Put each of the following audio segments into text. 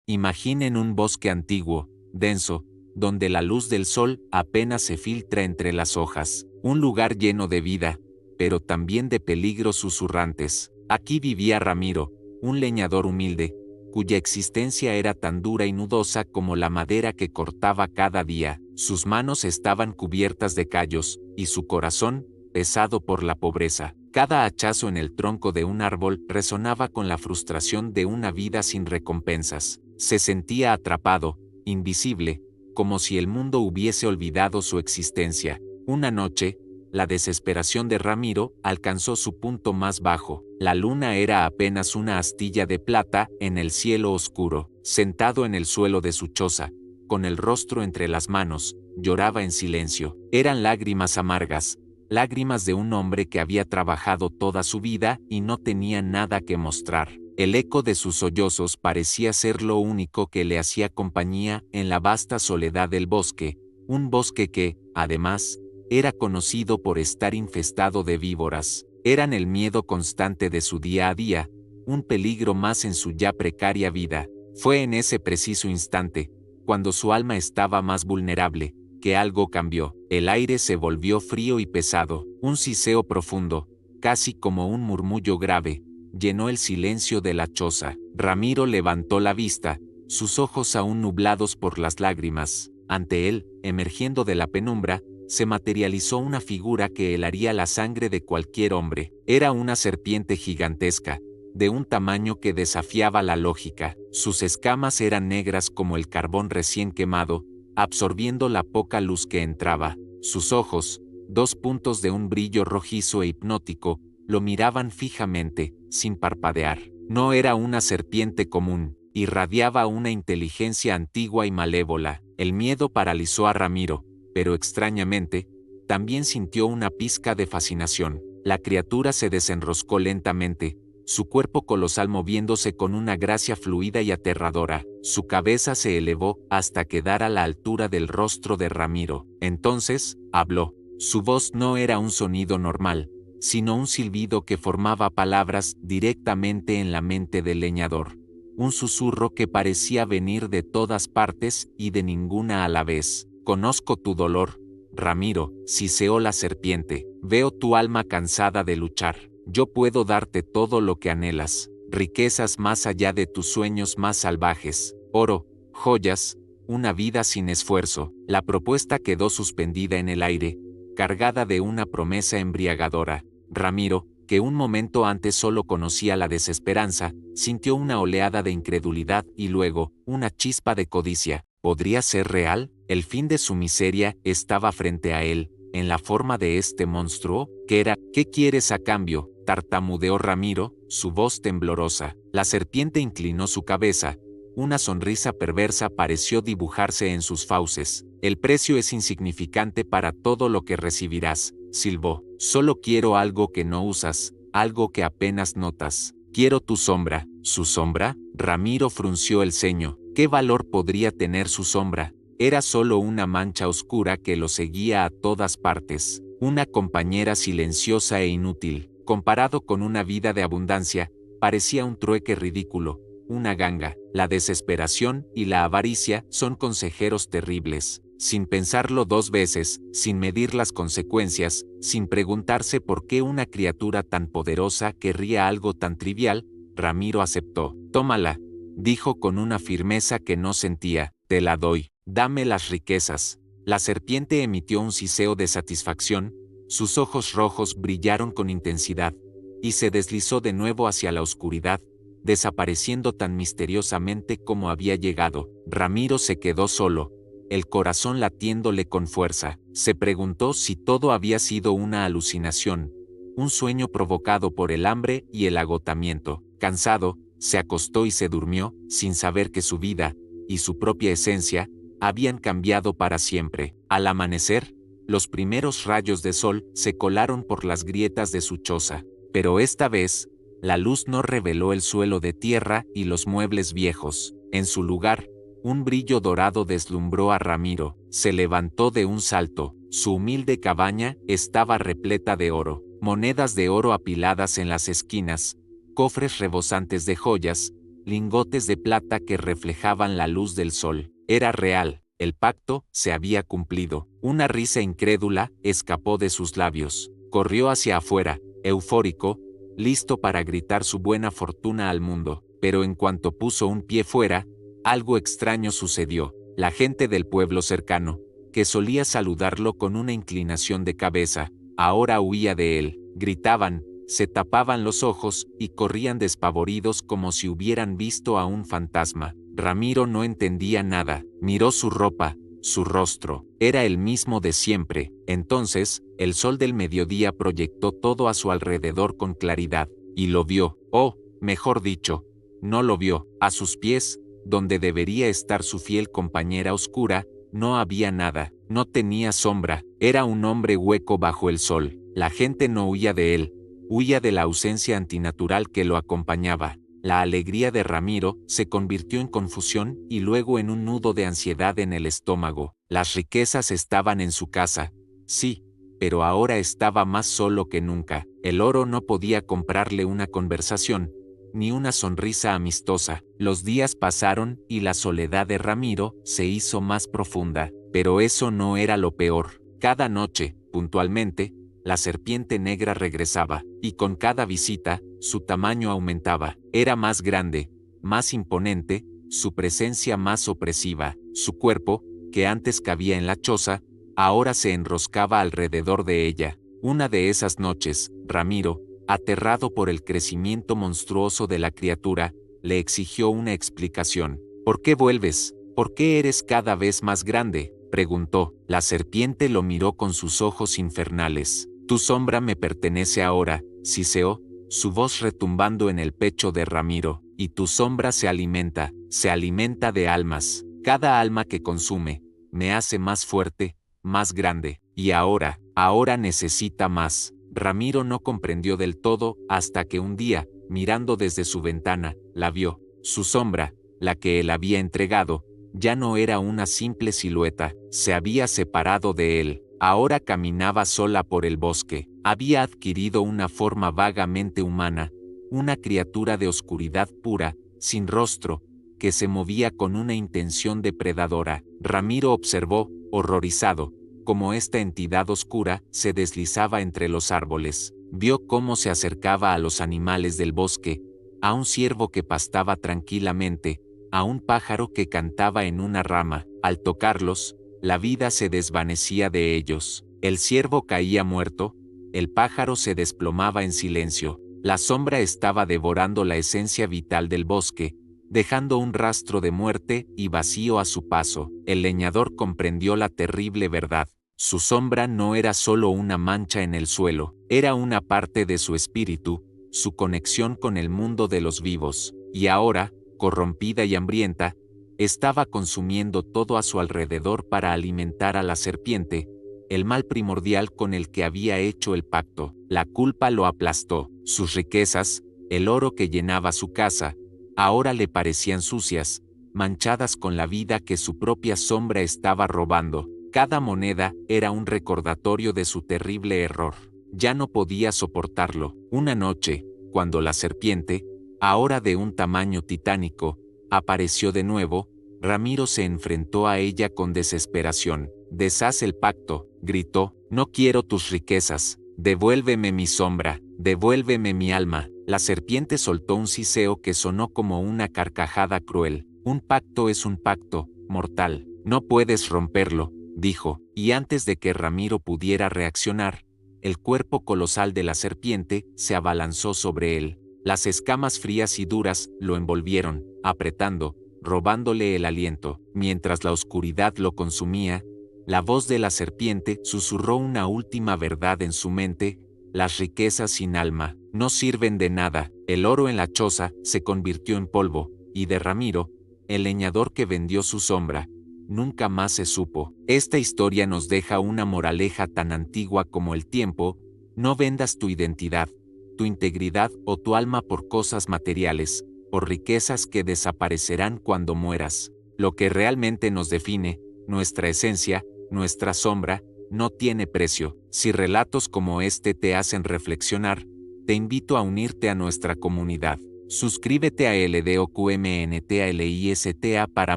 Imaginen un bosque antiguo, denso, donde la luz del sol apenas se filtra entre las hojas. Un lugar lleno de vida, pero también de peligros susurrantes. Aquí vivía Ramiro, un leñador humilde, cuya existencia era tan dura y nudosa como la madera que cortaba cada día. Sus manos estaban cubiertas de callos, y su corazón, pesado por la pobreza. Cada hachazo en el tronco de un árbol resonaba con la frustración de una vida sin recompensas. Se sentía atrapado, invisible, como si el mundo hubiese olvidado su existencia. Una noche, la desesperación de Ramiro alcanzó su punto más bajo. La luna era apenas una astilla de plata en el cielo oscuro. Sentado en el suelo de su choza, con el rostro entre las manos, lloraba en silencio. Eran lágrimas amargas, lágrimas de un hombre que había trabajado toda su vida y no tenía nada que mostrar. El eco de sus sollozos parecía ser lo único que le hacía compañía en la vasta soledad del bosque, un bosque que, además, era conocido por estar infestado de víboras. Eran el miedo constante de su día a día, un peligro más en su ya precaria vida. Fue en ese preciso instante, cuando su alma estaba más vulnerable, que algo cambió. El aire se volvió frío y pesado. Un siseo profundo, casi como un murmullo grave, llenó el silencio de la choza. Ramiro levantó la vista, sus ojos aún nublados por las lágrimas. Ante él, emergiendo de la penumbra, se materializó una figura que helaría la sangre de cualquier hombre. Era una serpiente gigantesca, de un tamaño que desafiaba la lógica. Sus escamas eran negras como el carbón recién quemado, absorbiendo la poca luz que entraba. Sus ojos, dos puntos de un brillo rojizo e hipnótico, lo miraban fijamente, sin parpadear. No era una serpiente común, irradiaba una inteligencia antigua y malévola. El miedo paralizó a Ramiro, pero extrañamente, también sintió una pizca de fascinación. La criatura se desenroscó lentamente, su cuerpo colosal moviéndose con una gracia fluida y aterradora. Su cabeza se elevó hasta quedar a la altura del rostro de Ramiro. Entonces, habló. Su voz no era un sonido normal, sino un silbido que formaba palabras directamente en la mente del leñador. Un susurro que parecía venir de todas partes y de ninguna a la vez. Conozco tu dolor, Ramiro, siseó la serpiente. Veo tu alma cansada de luchar. Yo puedo darte todo lo que anhelas, riquezas más allá de tus sueños más salvajes, oro, joyas, una vida sin esfuerzo. La propuesta quedó suspendida en el aire, cargada de una promesa embriagadora. Ramiro, que un momento antes solo conocía la desesperanza, sintió una oleada de incredulidad y luego, una chispa de codicia. ¿Podría ser real? El fin de su miseria estaba frente a él, en la forma de este monstruo. ¿Qué era? ¿Qué quieres a cambio?, tartamudeó Ramiro, su voz temblorosa. La serpiente inclinó su cabeza. Una sonrisa perversa pareció dibujarse en sus fauces. El precio es insignificante para todo lo que recibirás, silbó. Solo quiero algo que no usas, algo que apenas notas. Quiero tu sombra. ¿Su sombra? Ramiro frunció el ceño. ¿Qué valor podría tener su sombra? Era solo una mancha oscura que lo seguía a todas partes. Una compañera silenciosa e inútil. Comparado con una vida de abundancia, parecía un trueque ridículo, una ganga. La desesperación y la avaricia son consejeros terribles. Sin pensarlo dos veces, sin medir las consecuencias, sin preguntarse por qué una criatura tan poderosa querría algo tan trivial, Ramiro aceptó. Tómala, dijo con una firmeza que no sentía. Te la doy. Dame las riquezas. La serpiente emitió un siseo de satisfacción. Sus ojos rojos brillaron con intensidad, y se deslizó de nuevo hacia la oscuridad, desapareciendo tan misteriosamente como había llegado. Ramiro se quedó solo, el corazón latiéndole con fuerza. Se preguntó si todo había sido una alucinación, un sueño provocado por el hambre y el agotamiento. Cansado, se acostó y se durmió, sin saber que su vida, y su propia esencia, habían cambiado para siempre. Al amanecer, los primeros rayos de sol se colaron por las grietas de su choza, pero esta vez, la luz no reveló el suelo de tierra y los muebles viejos. En su lugar, un brillo dorado deslumbró a Ramiro. Se levantó de un salto. Su humilde cabaña estaba repleta de oro, monedas de oro apiladas en las esquinas, cofres rebosantes de joyas, lingotes de plata que reflejaban la luz del sol. Era real, el pacto se había cumplido. Una risa incrédula escapó de sus labios. Corrió hacia afuera, eufórico, listo para gritar su buena fortuna al mundo. Pero en cuanto puso un pie fuera, algo extraño sucedió. La gente del pueblo cercano, que solía saludarlo con una inclinación de cabeza, ahora huía de él. Gritaban, se tapaban los ojos y corrían despavoridos como si hubieran visto a un fantasma. Ramiro no entendía nada. Miró su ropa, su rostro. Era el mismo de siempre. Entonces, el sol del mediodía proyectó todo a su alrededor con claridad, y lo vio, o, mejor dicho, no lo vio. A sus pies, donde debería estar su fiel compañera oscura, no había nada. No tenía sombra. Era un hombre hueco bajo el sol. La gente no huía de él. Huía de la ausencia antinatural que lo acompañaba. La alegría de Ramiro se convirtió en confusión y luego en un nudo de ansiedad en el estómago. Las riquezas estaban en su casa, sí, pero ahora estaba más solo que nunca. El oro no podía comprarle una conversación, ni una sonrisa amistosa. Los días pasaron y la soledad de Ramiro se hizo más profunda. Pero eso no era lo peor. Cada noche, puntualmente, la serpiente negra regresaba, y con cada visita, su tamaño aumentaba. Era más grande, más imponente, su presencia más opresiva. Su cuerpo, que antes cabía en la choza, ahora se enroscaba alrededor de ella. Una de esas noches, Ramiro, aterrado por el crecimiento monstruoso de la criatura, le exigió una explicación. ¿Por qué vuelves? ¿Por qué eres cada vez más grande?, preguntó. La serpiente lo miró con sus ojos infernales. Tu sombra me pertenece ahora, siseó, su voz retumbando en el pecho de Ramiro, y tu sombra se alimenta de almas. Cada alma que consume, me hace más fuerte, más grande, y ahora necesita más. Ramiro no comprendió del todo hasta que un día, mirando desde su ventana, la vio. Su sombra, la que él había entregado, ya no era una simple silueta, se había separado de él. Ahora caminaba sola por el bosque. Había adquirido una forma vagamente humana, una criatura de oscuridad pura, sin rostro, que se movía con una intención depredadora. Ramiro observó, horrorizado, cómo esta entidad oscura se deslizaba entre los árboles. Vio cómo se acercaba a los animales del bosque, a un ciervo que pastaba tranquilamente, a un pájaro que cantaba en una rama. Al tocarlos, la vida se desvanecía de ellos. El ciervo caía muerto, el pájaro se desplomaba en silencio. La sombra estaba devorando la esencia vital del bosque, dejando un rastro de muerte y vacío a su paso. El leñador comprendió la terrible verdad. Su sombra no era solo una mancha en el suelo, era una parte de su espíritu, su conexión con el mundo de los vivos, y ahora, corrompida y hambrienta, estaba consumiendo todo a su alrededor para alimentar a la serpiente, el mal primordial con el que había hecho el pacto. La culpa lo aplastó. Sus riquezas, el oro que llenaba su casa, ahora le parecían sucias, manchadas con la vida que su propia sombra estaba robando. Cada moneda era un recordatorio de su terrible error. Ya no podía soportarlo. Una noche, cuando la serpiente, ahora de un tamaño titánico, apareció de nuevo, Ramiro se enfrentó a ella con desesperación. «Deshaz el pacto», gritó, «no quiero tus riquezas, devuélveme mi sombra, devuélveme mi alma». La serpiente soltó un siseo que sonó como una carcajada cruel. «Un pacto es un pacto, mortal, no puedes romperlo», dijo, y antes de que Ramiro pudiera reaccionar, el cuerpo colosal de la serpiente se abalanzó sobre él. Las escamas frías y duras lo envolvieron, apretando, robándole el aliento. Mientras la oscuridad lo consumía, la voz de la serpiente susurró una última verdad en su mente: las riquezas sin alma no sirven de nada. El oro en la choza se convirtió en polvo, y de Ramiro, el leñador que vendió su sombra, nunca más se supo. Esta historia nos deja una moraleja tan antigua como el tiempo: no vendas tu identidad, tu integridad o tu alma por cosas materiales, por riquezas que desaparecerán cuando mueras. Lo que realmente nos define, nuestra esencia, nuestra sombra, no tiene precio. Si relatos como este te hacen reflexionar, te invito a unirte a nuestra comunidad. Suscríbete a LDOQMNTALISTA para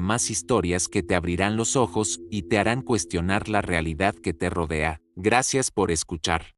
más historias que te abrirán los ojos y te harán cuestionar la realidad que te rodea. Gracias por escuchar.